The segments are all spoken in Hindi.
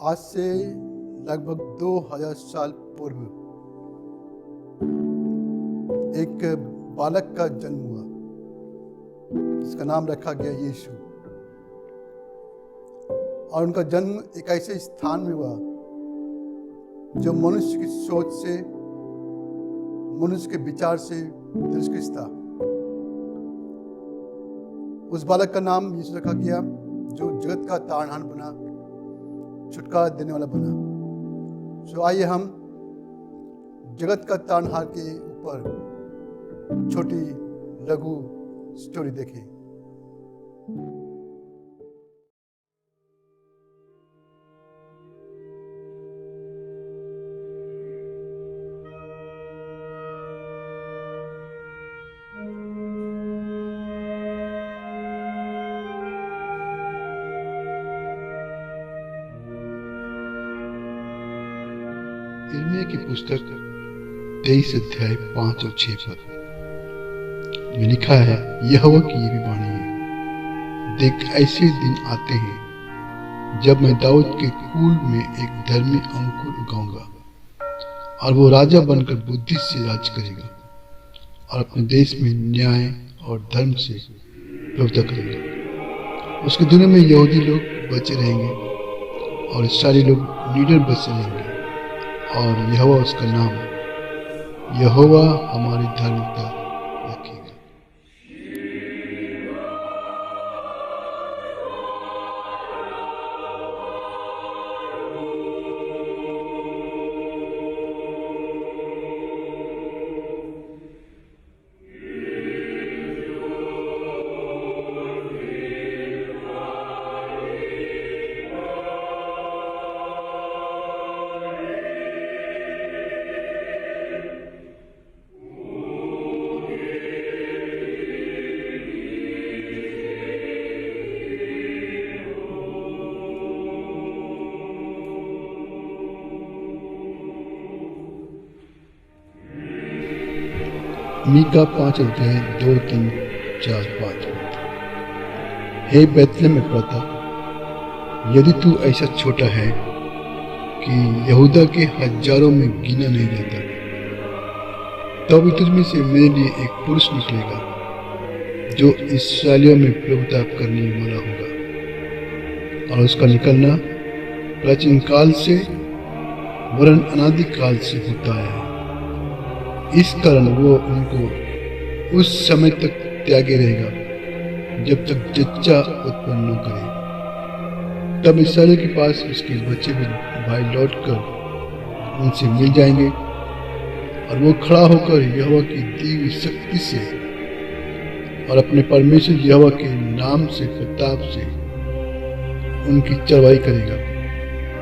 आज से लगभग 2000 साल पूर्व एक बालक का जन्म हुआ जिसका नाम रखा गया यीशु। और उनका जन्म एक ऐसे स्थान में हुआ जो मनुष्य की सोच से, मनुष्य के विचार से तिरस्कृत था। उस बालक का नाम यीशु रखा गया जो जगत का तारणहार बना, छुटकारा देने वाला बना। सो आइए हम जगत का तारणहार के ऊपर छोटी लघु स्टोरी देखें। यिर्मयाह की पुस्तक 23 अध्याय 5 और 6 पद में लिखा है, यहोवा की ये भी वाणी है, देख ऐसे दिन आते हैं जब मैं दाऊद के कुल में एक धर्मी अंकुर उगाऊंगा और वो राजा बनकर बुद्धि से राज करेगा और अपने देश में न्याय और धर्म से प्रभुता करेगा। उसके दिनों में यहूदी लोग बचे रहेंगे और इस्राएली लोग निडर बचे रहेंगे और यहोवा उसका नाम, यहोवा हमारी धार्मिकता रखेगा। मीका 5 अध्याय 2, 3, 4, 5। हे बैतलहम एफ्राता, यदि तू ऐसा छोटा है कि यहूदा के हजारों में गिना नहीं जाता, तो भी तुझ में से मेरे लिए एक पुरुष निकलेगा जो इस्राएलियों में प्रभुता करने वाला होगा और उसका निकलना प्राचीन काल से वरन अनादि काल से होता है। इस कारण वो उनको उस समय तक त्यागे रहेगा जब तक जच्चा उत्पन्न न करे। तब इस्राएल के पास उसके बचे हुए भाई लौटकर उनसे मिल जाएंगे और वो खड़ा होकर यहोवा की दी हुई शक्ति से और अपने परमेश्वर यहोवा के नाम से प्रताप से उनकी चरवाई करेगा।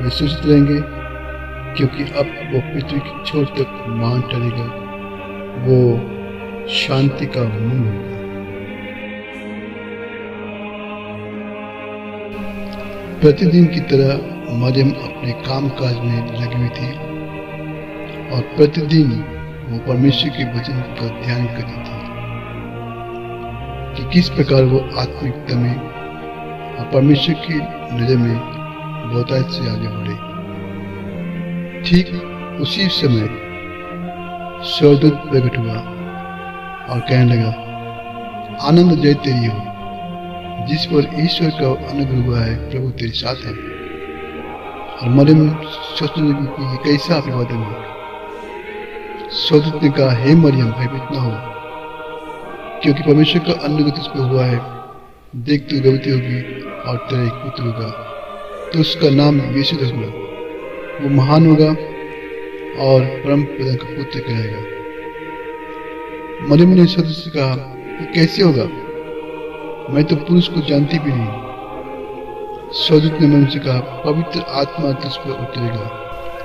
वे सूचित रहेंगे क्योंकि अब वो पृथ्वी की छोर तक महान ठहरेगा, वो शांति का मूल होगा। प्रतिदिन की तरह मरियम अपने काम काज में लगी हुई थी और प्रतिदिन वो परमेश्वर के वचन का ध्यान करती थी कि किस प्रकार वो आत्मिकता में और परमेश्वर की नजर में बहुतायत से आगे बढ़े। ठीक उसी समय स्वर्गदूत प्रकट हुआ और कहने लगा, आनंद जय तेरी हो, जिस पर ईश्वर का अनुग्रह हुआ है, प्रभु तेरे साथ है। और मरियम सोचने लगी कि ये कैसा अभिवादन है। स्वर्गदूत ने कहा, हे मरियम, भयभीत न हो, क्योंकि परमेश्वर का अनुग्रह तुझ पर हुआ है। देख, तू गर्भवती होगी और तेरा एक पुत्र होगा, तो उसका नाम यीशु रखना। वो महान होगा और परम पिता का पुत्र कहेगा। मरियम ने स्वर्गदूत से कहा, ये कैसे होगा, मैं तो पुरुष को जानती भी नहीं। स्वर्गदूत ने मरियम से कहा, पवित्र आत्मा तुझ पर उतरेगा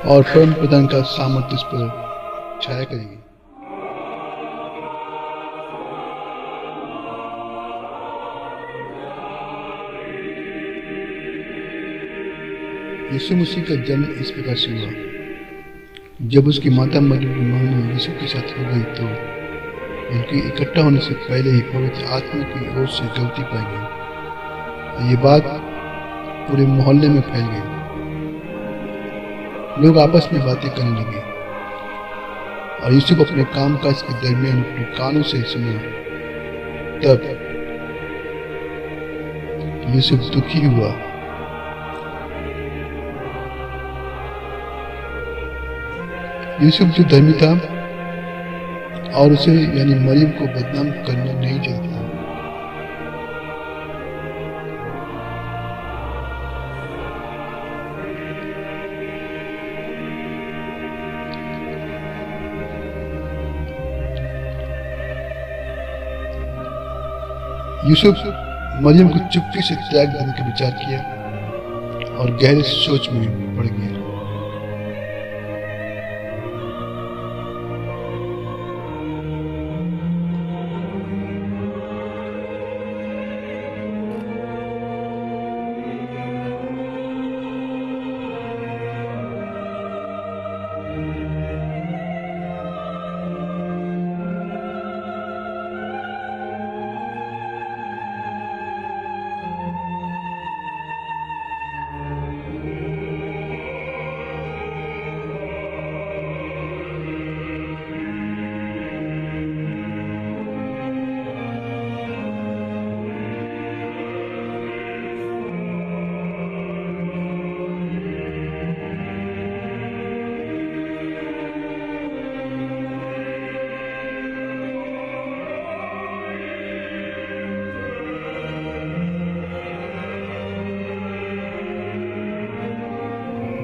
और परम पिता का सामर्थ तुझ पर छाया करेगी। यीशु मसीह का जन्म इस प्रकार से हुआ। जब उसकी माता मरियम की मोहनी यीशु के साथ हो गई तो उनके इकट्ठा होने से पहले ही पवित्र आत्मा की ओर से गलती पाई गई। ये बात पूरे मोहल्ले में फैल गई। लोग आपस में बातें करने लगे और यूसुफ अपने कामकाज के दरमियान अपने कानों से सुना। तब यूसुफ दुखी हुआ। यूसुफ जो धर्मी था और उसे यानी मरियम को बदनाम करना नहीं चाहता। यूसुफ मरियम को चुप्पी से त्याग देने का विचार किया और गहरी सोच में पड़ गया।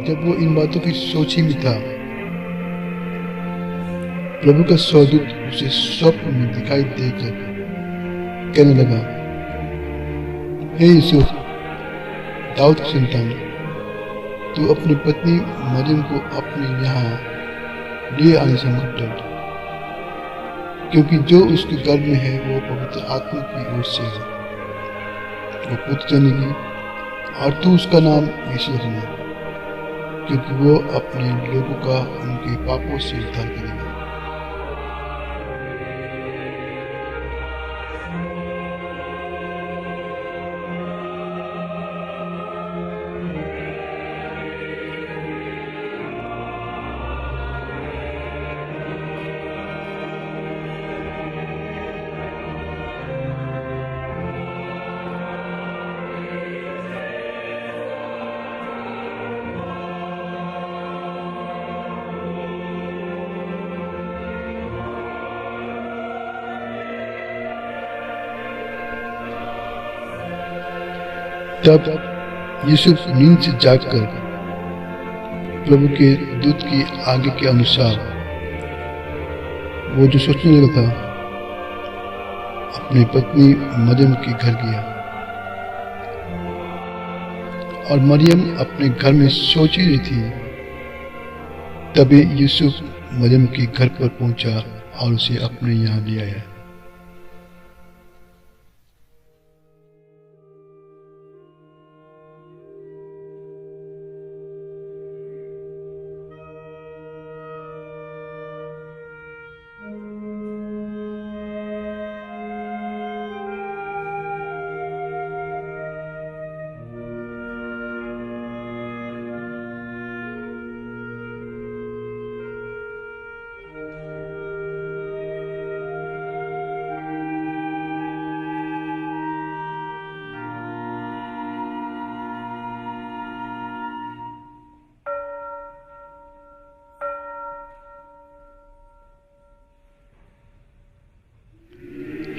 जब वो इन बातों की सोच ही में था, प्रभु का स्वर्गदूत उसे स्वप्न में दिखाई देकर कहने लगा, हे यूसुफ, दाऊद की संतान, तू अपनी पत्नी मरियम को अपने यहाँ ले आने से मत डर, क्योंकि जो उसके गर्भ में है वो पवित्र आत्मा की ओर से है। वो पुत्र जनेगी और तू उसका नाम यीशु रखना, क्योंकि वो अपने लोगों का उनके पापों से उद्धार करेगा। तब यूसुफ नींद से जागकर प्रभु के दूत की आज्ञा के अनुसार वो जो सोचने लगा था, अपनी पत्नी मरियम के घर गया और मरियम अपने घर में सोच ही रही थी। तभी यूसुफ मरियम के घर पर पहुंचा और उसे अपने यहाँ ले आया।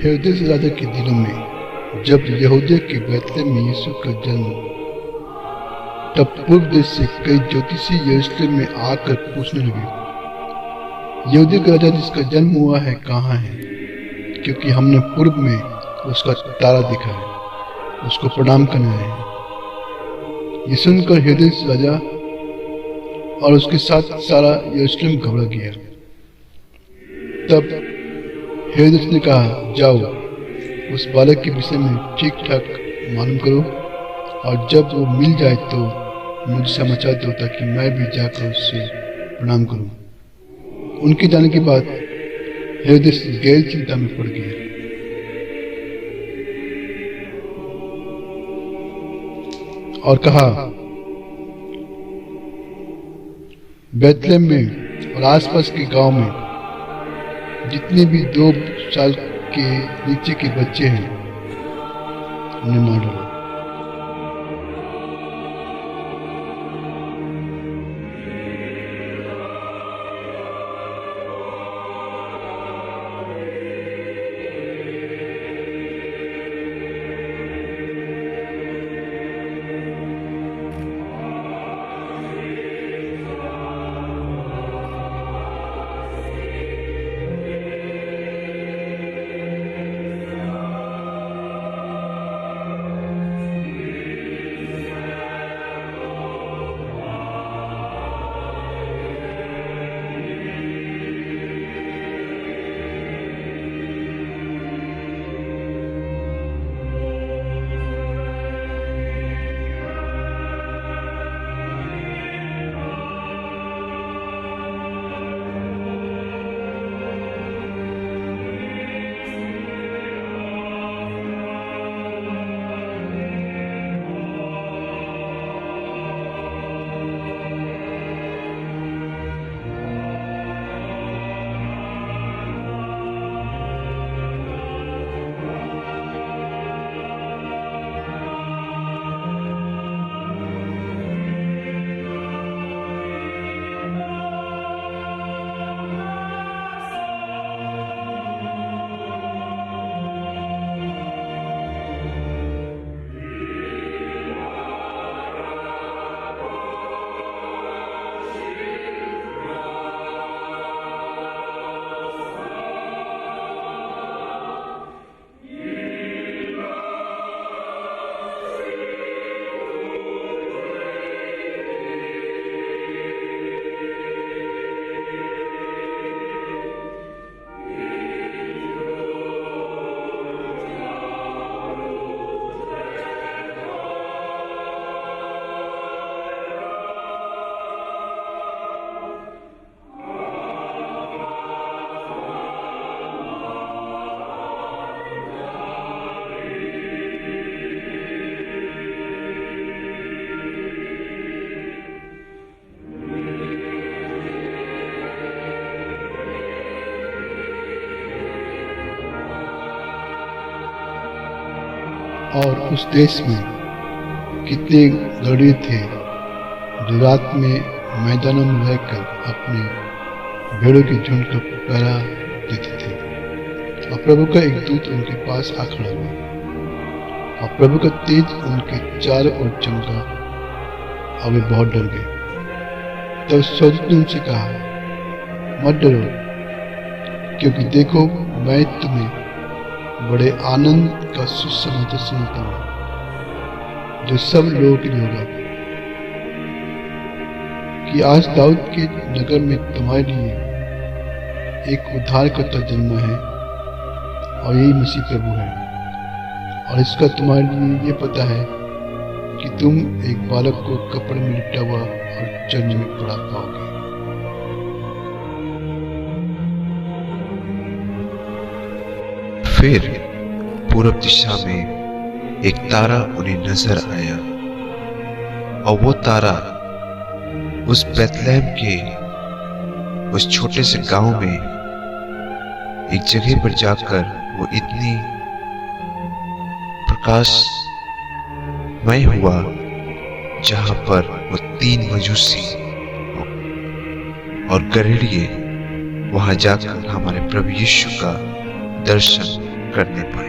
हेरोदेस राजा के दिनों में जब यहूदिया के बैतलहम में यीशु का जन्म, तब पूर्व देश से कई ज्योतिषी यरूशलेम में आकर पूछने लगे, यहूदिया का राजा जिसका जन्म हुआ है कहाँ है? क्योंकि हमने पूर्व में उसका तारा देखा है, उसको प्रणाम करना है। ये सुनकर हेरोदेस राजा और उसके साथ सारा यरूशलेम घबरा गया। तब हेरोदेस ने कहा, जाओ उस बालक के विषय में ठीक ठाक मालूम करो और जब वो मिल जाए तो मुझे समाचार दो ताकि मैं भी जाकर उससे प्रणाम करूं। उनके जाने के बाद हेरोदेस गहरी चिंता में पड़ गया। और कहा, बेथलेहम में और आसपास के गांव में जितने भी 2 साल के नीचे के बच्चे हैं उन्हें मार डालो। और उस देश में कितने गरीब थे जो रात में मैदानों में रहकर अपने भेड़ों के झुंड का पहरा देते थे। और प्रभु का एक दूत उनके पास आ खड़ा हुआ और प्रभु का तेज उनके चारों ओर चमका और वे बहुत डर गए। तब स्वर्गदूत ने उनसे कहा, मत डरो, क्योंकि देखो मैं तुम्हें बड़े आनंद का सुसमाचार सुनाता हूँ जो सब लोगों के लिए होगा कि आज दाऊद के नगर में तुम्हारे लिए एक उद्धारकर्ता जन्मा है और यही मसीह प्रभु है। और इसका तुम्हारे लिए ये पता है कि तुम एक बालक को कपड़े में लिपटा हुआ और चरनी में पड़ा पाओगे। फिर पूरब दिशा में एक तारा उन्हें नजर आया और वो तारा उस बेथलेहम के उस छोटे से गांव में एक जगह पर जाकर वो इतनी प्रकाशमय हुआ जहां पर वो 3 मजूसी और गरहेड़िए वहां जाकर हमारे प्रभु यीशु का दर्शन करने पाए।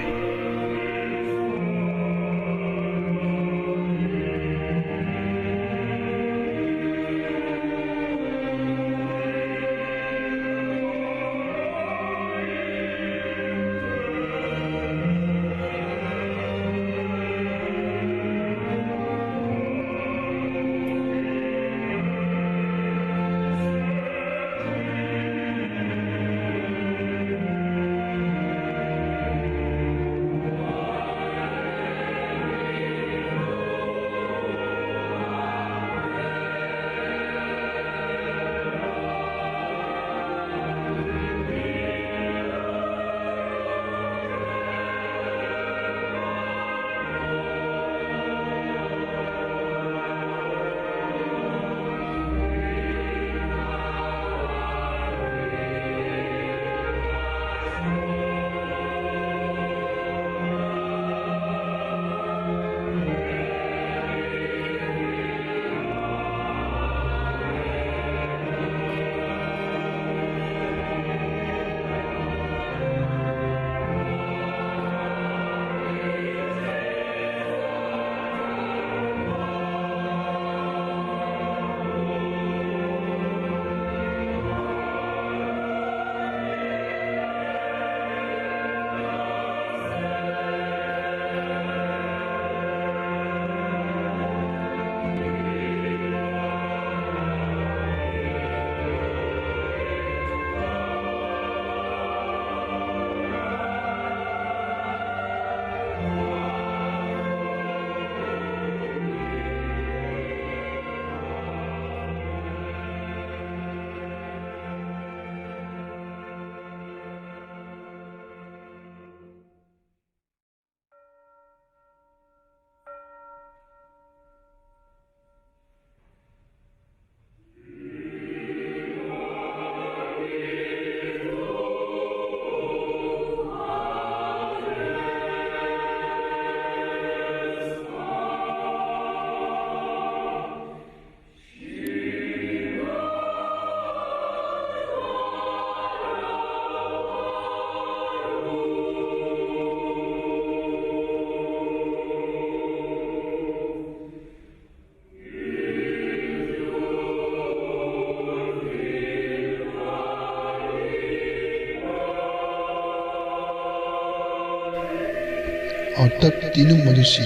और तब तीनों मनुष्य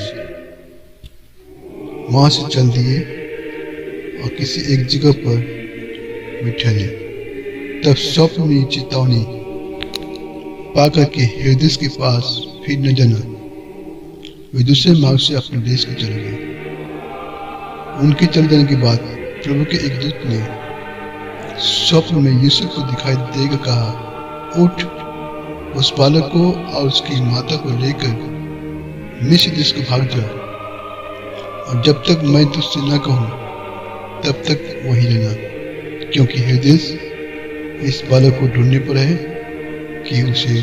वहां से चल दिए और किसी एक जगह पर बैठे। तब स्वप्न में चेतावनी पाकर के हृदय के पास फिर न जाना, वे दूसरे मार्ग से अपने देश को चले गए। उनके चले जाने के बाद प्रभु के एक दूत ने स्वप्न में यूसुफ को दिखाई देकर कहा, उठ, उस बालक को और उसकी माता को लेकर मिस्र देश को भाग जा, और जब तक मैं तुझसे न कहूं तब तक वहीं रहना, क्योंकि हृदय इस बालक को ढूंढने पर है कि उसे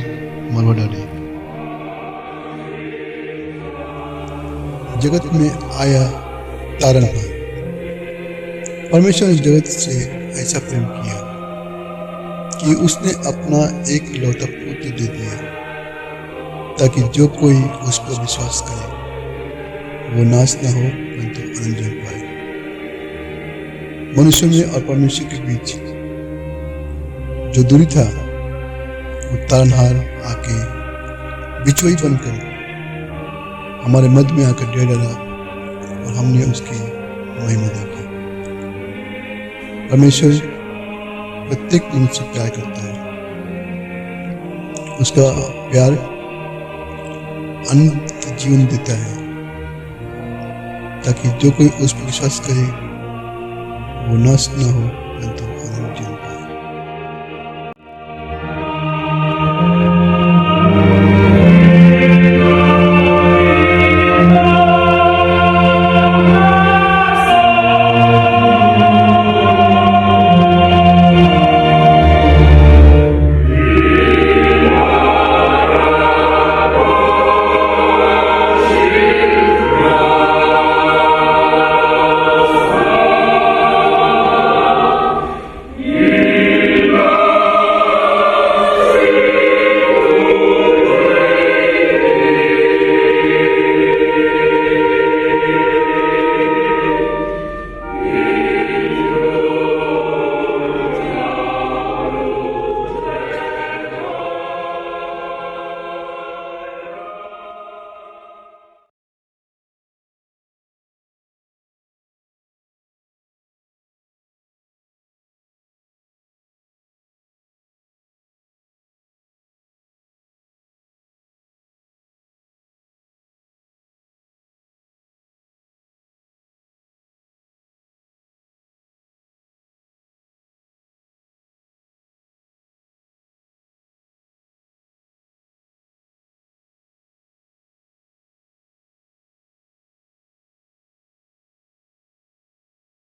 मरवा डाले। जगत में आया तारनहार। परमेश्वर ने जगत से ऐसा प्रेम किया कि उसने अपना एक लौता पुत्र दे दिया, ताकि जो कोई उस पर विश्वास करे वो नाश न हो परंतु अनंत जीवन पाए। मनुष्य में और परमेश्वर के बीच जो दूरी था वो तारनहार आके बिचवई बनकर हमारे मध्य में आकर डेरा डाला और हमने उसकी महिमा देखी। परमेश्वर प्रत्येक मनुष्य से प्यार करता है। उसका प्यार अनंत जीवन देता है, ताकि जो कोई उस पर विश्वास करे वो नाश न हो परंतु अनंत जीवन